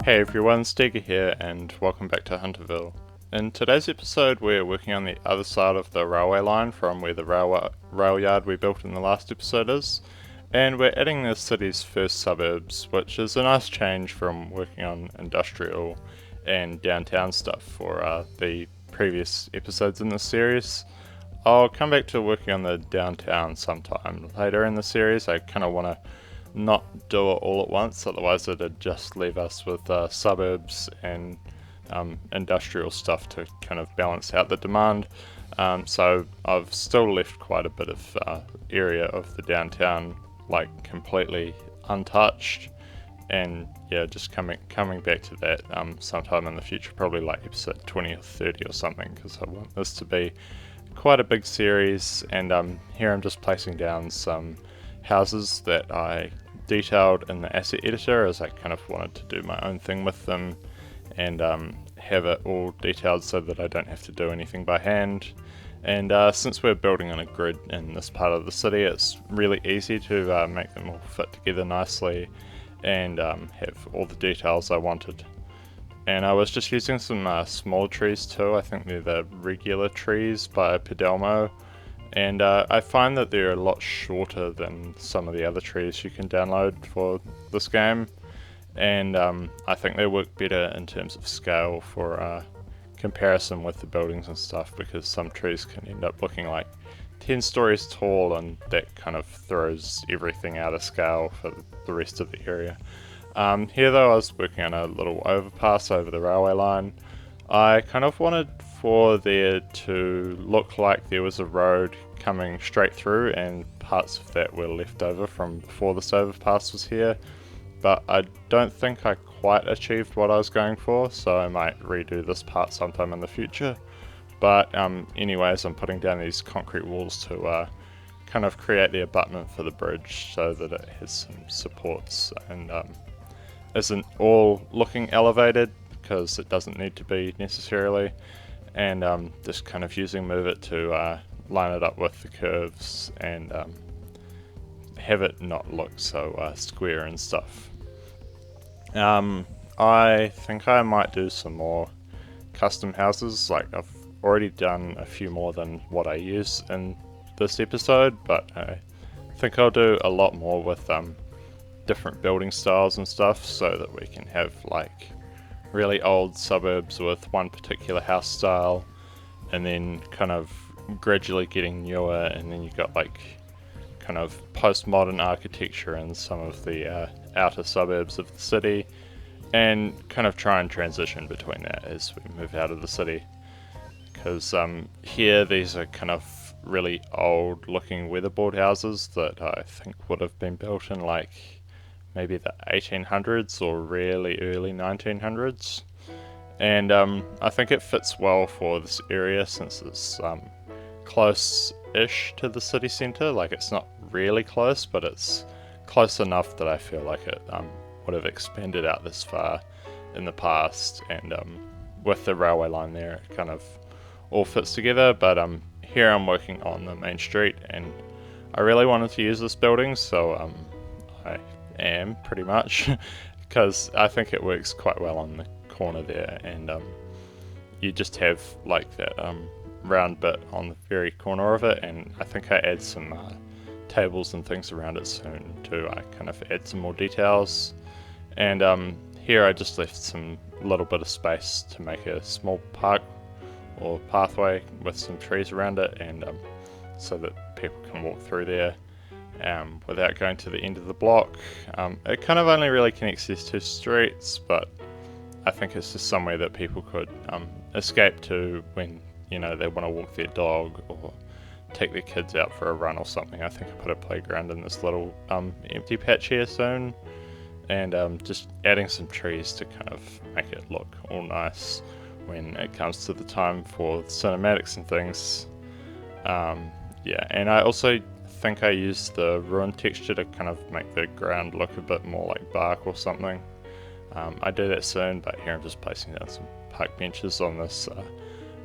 Hey everyone, Stegar here and welcome back to Hunterville. In today's episode we're working on the other side of the railway line from where the rail yard we built in the last episode is, and we're adding the city's first suburbs, which is a nice change from working on industrial and downtown stuff for the previous episodes in this series. I'll come back to working on the downtown sometime later in the series. I kind of want to not do it all at once, otherwise it'd just leave us with suburbs and industrial stuff to kind of balance out the demand. So I've still left quite a bit of area of the downtown like completely untouched, and yeah, just coming back to that sometime in the future, probably like episode 20 or 30 or something, because I want this to be quite a big series. And here I'm just placing down some houses that I detailed in the asset editor, as I kind of wanted to do my own thing with them and have it all detailed so that I don't have to do anything by hand. And since we're building on a grid in this part of the city, it's really easy to make them all fit together nicely and have all the details I wanted. And I was just using some small trees too. I think they're the regular trees by Pedelmo. And I find that they're a lot shorter than some of the other trees you can download for this game. And I think they work better in terms of scale for comparison with the buildings and stuff, because some trees can end up looking like 10 stories tall, and that kind of throws everything out of scale for the rest of the area. Here though, I was working on a little overpass over the railway line. I kind of wanted for there to look like there was a road coming straight through, and parts of that were left over from before this overpass was here, but I don't think I quite achieved what I was going for, so I might redo this part sometime in the future. But anyways, I'm putting down these concrete walls to kind of create the abutment for the bridge so that it has some supports and isn't all looking elevated, because it doesn't need to be necessarily, and just kind of using Move It to line it up with the curves and have it not look so square and stuff. I think I might do some more custom houses. Like, I've already done a few more than what I use in this episode, but I think I'll do a lot more with different building styles and stuff, so that we can have like really old suburbs with one particular house style, and then kind of gradually getting newer, and then you've got like kind of postmodern architecture in some of the outer suburbs of the city, and kind of try and transition between that as we move out of the city. Because here these are kind of really old looking weatherboard houses that I think would have been built in like maybe the 1800s or really early 1900s, and I think it fits well for this area since it's close-ish to the city centre. Like, it's not really close, but it's close enough that I feel like it would have expanded out this far in the past, and with the railway line there it kind of all fits together. But here I'm working on the main street, and I really wanted to use this building, so I am pretty much, because I think it works quite well on the corner there, and you just have like that round bit on the very corner of it, and I think I add some tables and things around it soon too. I kind of add some more details, and here I just left some little bit of space to make a small park or pathway with some trees around it, and so that people can walk through there without going to the end of the block. It kind of only really connects these two streets, but I think it's just somewhere that people could escape to when, you know, they want to walk their dog or take their kids out for a run or something. I think I put a playground in this little empty patch here soon, and just adding some trees to kind of make it look all nice when it comes to the time for cinematics and things. Yeah, and I also think I used the ruin texture to kind of make the ground look a bit more like bark or something. I do that soon, but here I'm just placing down some park benches on this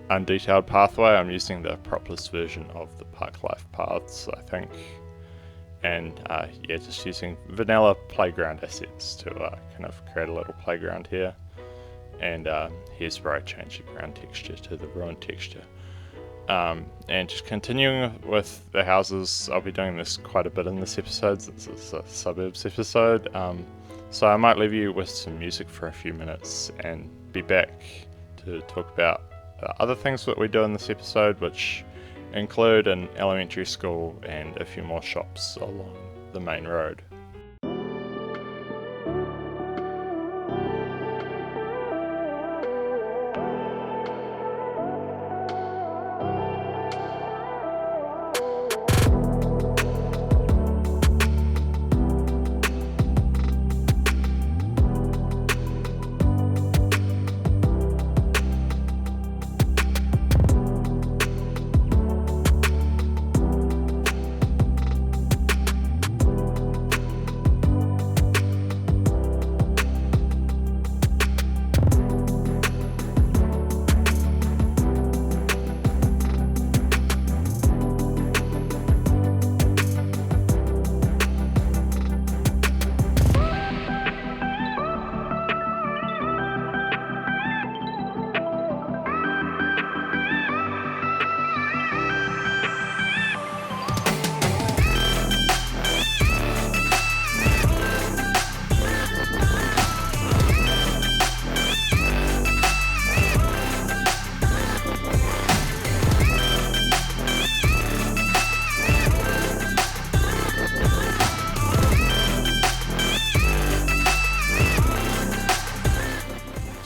undetailed pathway. I'm using the propless version of the Park Life paths, I think. and yeah, just using vanilla playground assets to kind of create a little playground here. And here's where I change the ground texture to the ruined texture. And just continuing with the houses, I'll be doing this quite a bit in this episode. This is a Suburbs episode, so I might leave you with some music for a few minutes and be back to talk about other things that we do in this episode, which include an elementary school and a few more shops along the main road.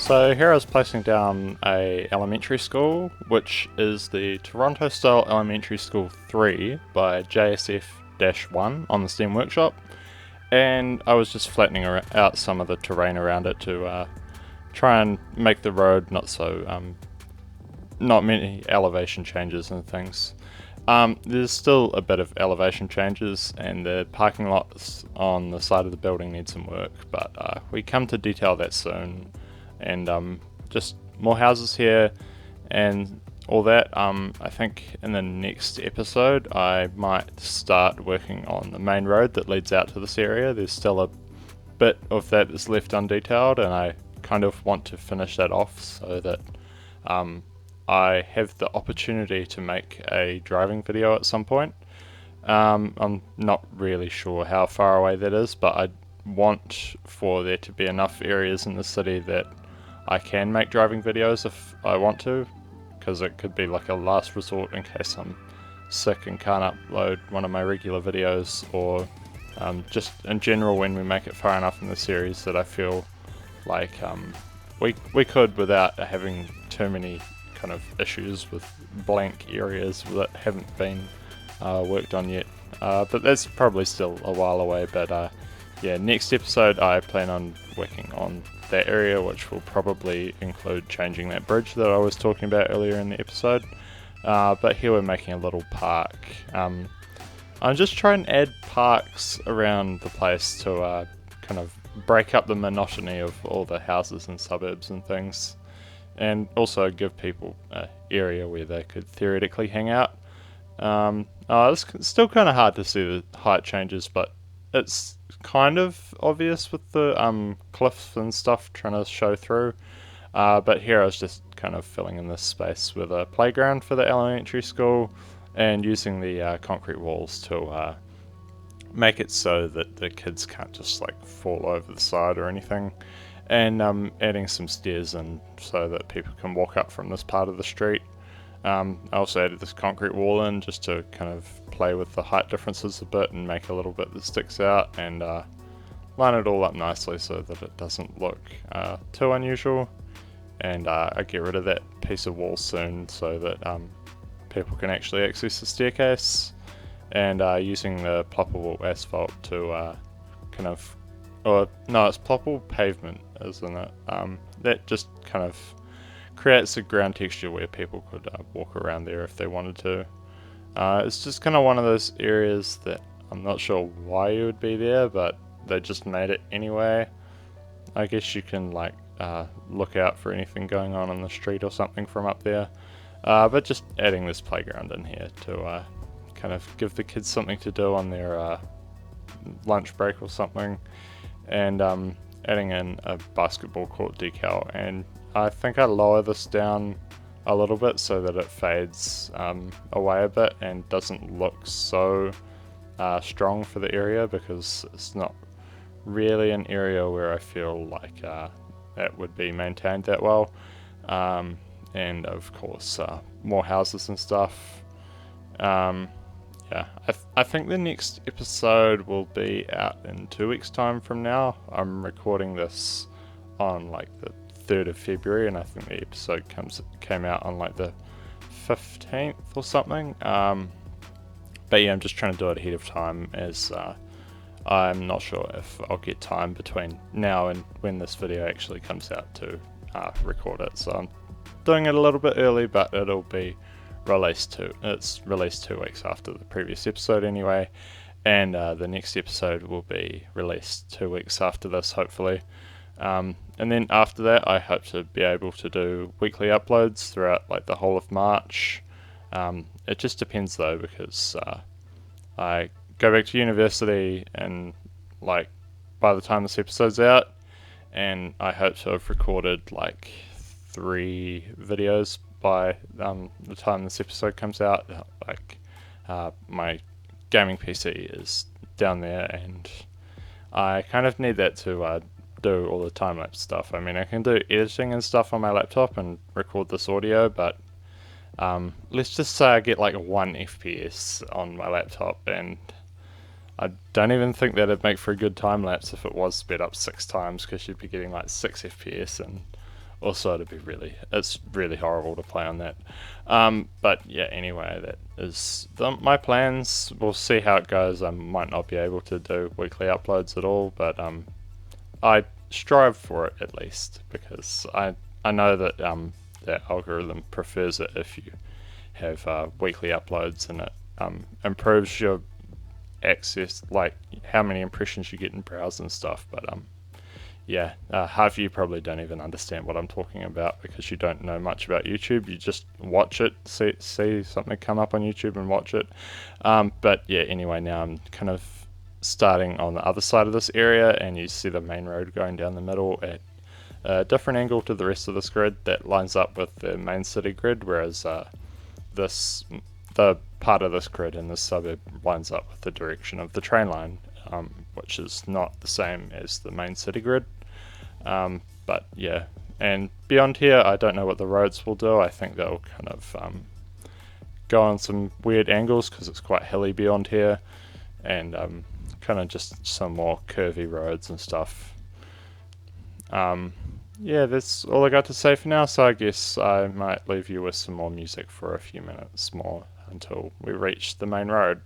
So here I was placing down a elementary school, which is the Toronto Style Elementary School 3 by JSF-1 on the Steam Workshop, and I was just flattening out some of the terrain around it to try and make the road not many elevation changes and things. There's still a bit of elevation changes, and the parking lots on the side of the building need some work, but we come to detail that soon. And just more houses here and all that. I think in the next episode I might start working on the main road that leads out to this area. There's still a bit of that that's left undetailed, and I kind of want to finish that off so that I have the opportunity to make a driving video at some point. I'm not really sure how far away that is, but I want for there to be enough areas in the city that I can make driving videos if I want to, because it could be like a last resort in case I'm sick and can't upload one of my regular videos, or just in general when we make it far enough in the series that I feel like we could, without having too many kind of issues with blank areas that haven't been worked on yet. But that's probably still a while away, but yeah, next episode I plan on working on that area, which will probably include changing that bridge that I was talking about earlier in the episode. But here we're making a little park. I'm just trying to add parks around the place to kind of break up the monotony of all the houses and suburbs and things, and also give people an area where they could theoretically hang out. It's still kind of hard to see the height changes, but it's kind of obvious with the cliffs and stuff trying to show through. But here I was just kind of filling in this space with a playground for the elementary school, and using the concrete walls to make it so that the kids can't just like fall over the side or anything, and adding some stairs in so that people can walk up from this part of the street. I also added this concrete wall in just to kind of play with the height differences a bit and make a little bit that sticks out, and line it all up nicely so that it doesn't look too unusual. And I get rid of that piece of wall soon so that people can actually access the staircase, and using the ploppable asphalt to kind of, or no, it's ploppable pavement, isn't it? That just kind of creates a ground texture where people could walk around there if they wanted to. It's just kind of one of those areas that I'm not sure why you would be there, but they just made it anyway. I guess you can like look out for anything going on the street or something from up there. But just adding this playground in here to kind of give the kids something to do on their lunch break or something, and adding in a basketball court decal. And I think I lower this down a little bit so that it fades away a bit and doesn't look so strong for the area, because it's not really an area where I feel like it would be maintained that well. And of course more houses and stuff. Yeah, I think the next episode will be out in 2 weeks time from now. I'm recording this on like the 3rd of February, and I think the episode came out on like the 15th or something. But yeah, I'm just trying to do it ahead of time, as I'm not sure if I'll get time between now and when this video actually comes out to record it. So I'm doing it a little bit early, but it'll be it's released 2 weeks after the previous episode anyway, and the next episode will be released 2 weeks after this, hopefully. And then after that, I hope to be able to do weekly uploads throughout like the whole of March. It just depends though, because I go back to university and like by the time this episode's out, and I hope to have recorded like 3 videos by the time this episode comes out. Like my gaming PC is down there, and I kind of need that to do all the time-lapse stuff. I mean, I can do editing and stuff on my laptop and record this audio, but let's just say I get like 1 FPS on my laptop, and I don't even think that it'd make for a good time-lapse if it was sped up 6 times, because you'd be getting like 6 FPS, and also it's really horrible to play on that. But yeah, anyway, that is my plans. We'll see how it goes. I might not be able to do weekly uploads at all, but I strive for it at least, because I know that the algorithm prefers it if you have weekly uploads, and it improves your access, like how many impressions you get in browse and stuff. But yeah, half of you probably don't even understand what I'm talking about, because you don't know much about YouTube. You just watch it, see something come up on YouTube and watch it. But yeah, anyway, now I'm kind of starting on the other side of this area, and you see the main road going down the middle at a different angle to the rest of this grid that lines up with the main city grid, whereas the part of this grid in this suburb lines up with the direction of the train line, which is not the same as the main city grid. But yeah, and beyond here, I don't know what the roads will do. I think they'll kind of go on some weird angles, because it's quite hilly beyond here, and kind of just some more curvy roads and stuff. Yeah, that's all I got to say for now, so I guess I might leave you with some more music for a few minutes more until we reach the main road.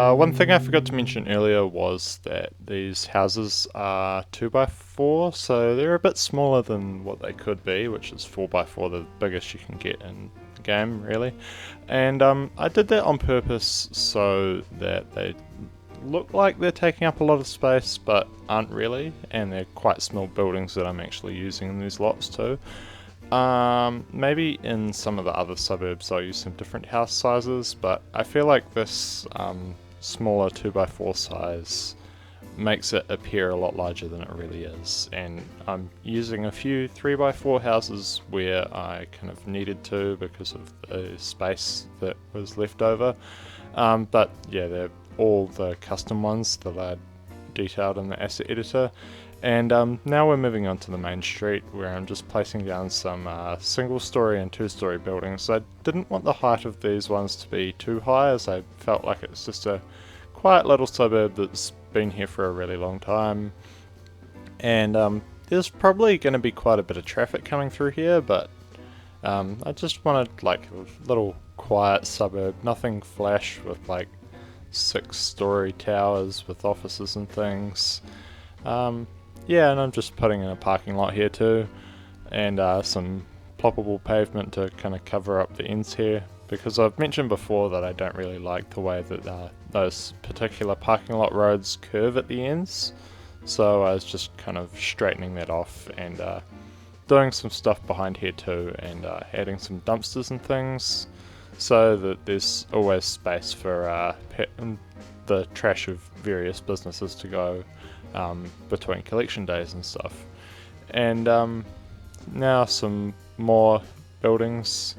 One thing I forgot to mention earlier was that these houses are 2x4, so they're a bit smaller than what they could be, which is 4x4, the biggest you can get in the game, really. And I did that on purpose so that they look like they're taking up a lot of space, but aren't really, and they're quite small buildings that I'm actually using in these lots too. Maybe in some of the other suburbs I'll use some different house sizes, but I feel like this smaller 2x4 size makes it appear a lot larger than it really is, and I'm using a few 3x4 houses where I kind of needed to because of the space that was left over, but yeah, they're all the custom ones that I detailed in the asset editor. And now we're moving on to the main street, where I'm just placing down some single story and two-story buildings. I didn't want the height of these ones to be too high, as I felt like it's just a quiet little suburb that's been here for a really long time. And there's probably going to be quite a bit of traffic coming through here, but I just wanted like a little quiet suburb, nothing flash with like 6-story towers with offices and things. Yeah, and I'm just putting in a parking lot here too, and some ploppable pavement to kind of cover up the ends here, because I've mentioned before that I don't really like the way that those particular parking lot roads curve at the ends, so I was just kind of straightening that off and doing some stuff behind here too, and adding some dumpsters and things, so that there's always space for the trash of various businesses to go between collection days and stuff. And now some more buildings.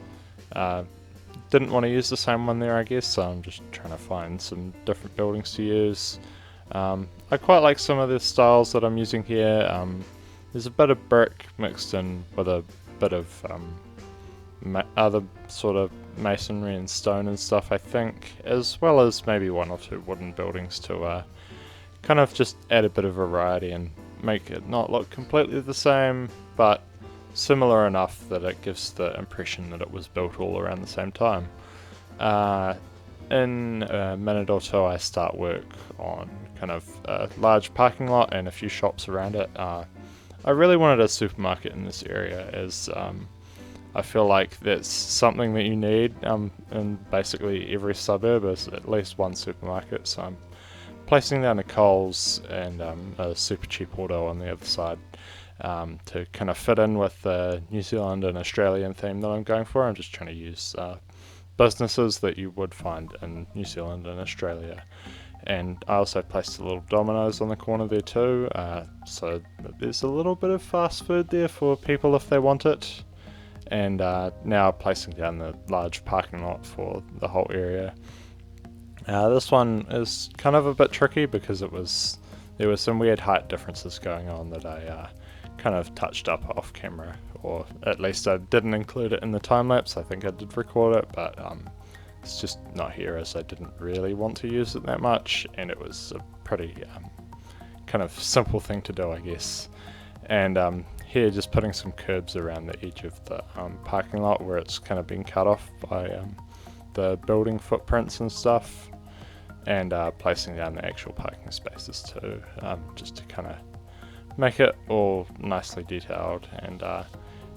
Didn't want to use the same one there, I guess, so I'm just trying to find some different buildings to use. I quite like some of the styles that I'm using here. There's a bit of brick mixed in with a bit of other sort of masonry and stone and stuff, I think, as well as maybe one or two wooden buildings to kind of just add a bit of variety and make it not look completely the same, but similar enough that it gives the impression that it was built all around the same time. In a minute or two I start work on kind of a large parking lot and a few shops around it. I really wanted a supermarket in this area, as I feel like that's something that you need in basically every suburb, is at least one supermarket, so I'm placing down a Coles and a Supercheap Auto on the other side to kind of fit in with the New Zealand and Australian theme that I'm going for. I'm just trying to use businesses that you would find in New Zealand and Australia. And I also placed a little Domino's on the corner there too, so there's a little bit of fast food there for people if they want it. And now placing down the large parking lot for the whole area. This one is kind of a bit tricky because there were some weird height differences going on that I kind of touched up off camera, or at least I didn't include it in the time lapse. I think I did record it, but it's just not here, as I didn't really want to use it that much, and it was a pretty kind of simple thing to do, I guess. And here just putting some curbs around the edge of the parking lot where it's kind of been cut off by the building footprints and stuff, and placing down the actual parking spaces too, just to kind of make it all nicely detailed, and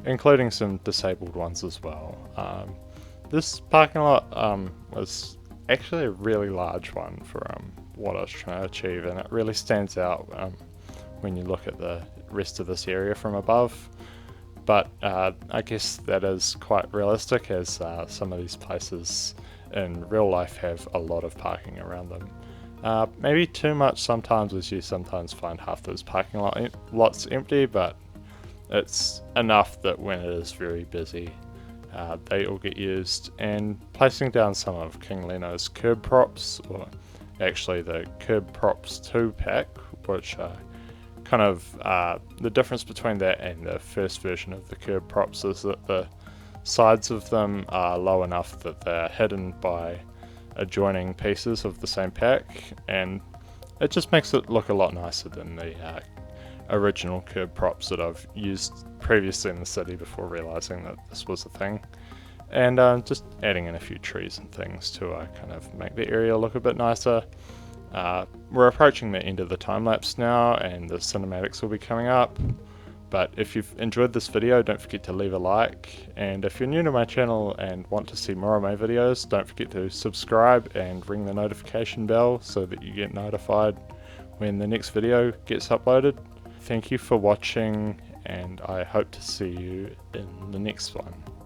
including some disabled ones as well. This parking lot was actually a really large one for what I was trying to achieve, and it really stands out when you look at the rest of this area from above. But I guess that is quite realistic, as some of these places in real life have a lot of parking around them. Maybe too much sometimes, as you sometimes find half those parking lots empty, but it's enough that when it is very busy, they all get used. And placing down some of King Leno's curb props, or actually the curb props 2 pack, which kind of the difference between that and the first version of the curb props is that the sides of them are low enough that they're hidden by adjoining pieces of the same pack, and it just makes it look a lot nicer than the original curb props that I've used previously in the city before realizing that this was a thing. And just adding in a few trees and things to kind of make the area look a bit nicer. We're approaching the end of the time lapse now, and the cinematics will be coming up. But if you've enjoyed this video, don't forget to leave a like, and if you're new to my channel and want to see more of my videos, don't forget to subscribe and ring the notification bell so that you get notified when the next video gets uploaded. Thank you for watching, and I hope to see you in the next one.